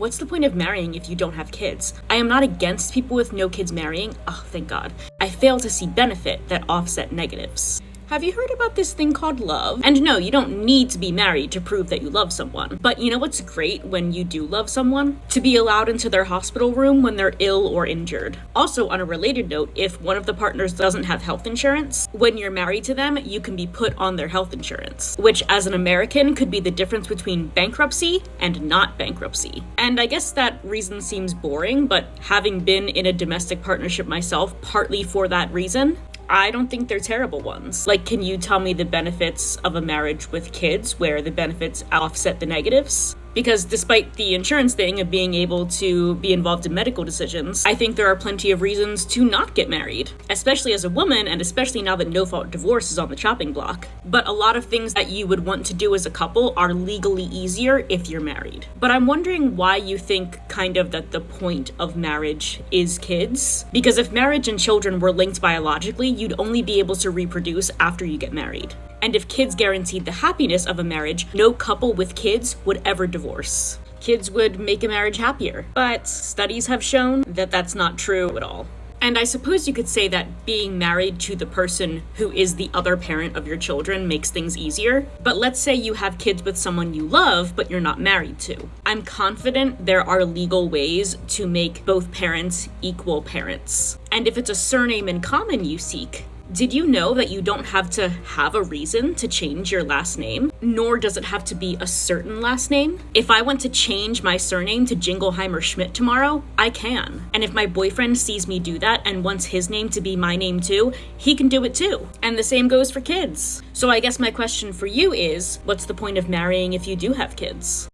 what's the point of marrying if you don't have kids? I am not against people with no kids marrying. Oh, thank God. I fail to see benefit that offset negatives. Have you heard about this thing called love? And no, you don't need to be married to prove that you love someone. But you know what's great when you do love someone? To be allowed into their hospital room when they're ill or injured. Also, on a related note, if one of the partners doesn't have health insurance, when you're married to them, you can be put on their health insurance, which as an American could be the difference between bankruptcy and not bankruptcy. And I guess that reason seems boring, but having been in a domestic partnership myself, partly for that reason, I don't think they're terrible ones. Like, can you tell me the benefits of a marriage with kids where the benefits offset the negatives? Because despite the insurance thing of being able to be involved in medical decisions, I think there are plenty of reasons to not get married, especially as a woman, and especially now that no-fault divorce is on the chopping block. But a lot of things that you would want to do as a couple are legally easier if you're married. But I'm wondering why you think kind of that the point of marriage is kids. Because if marriage and children were linked biologically, you'd only be able to reproduce after you get married. And if kids guaranteed the happiness of a marriage, no couple with kids would ever divorce. Kids would make a marriage happier. But studies have shown that that's not true at all. And I suppose you could say that being married to the person who is the other parent of your children makes things easier. But let's say you have kids with someone you love, but you're not married to. I'm confident there are legal ways to make both parents equal parents. And if it's a surname in common you seek, did you know that you don't have to have a reason to change your last name? Nor does it have to be a certain last name. If I want to change my surname to Jingleheimer Schmidt tomorrow, I can. And if my boyfriend sees me do that and wants his name to be my name too, he can do it too. And the same goes for kids. So I guess my question for you is, what's the point of marrying if you do have kids?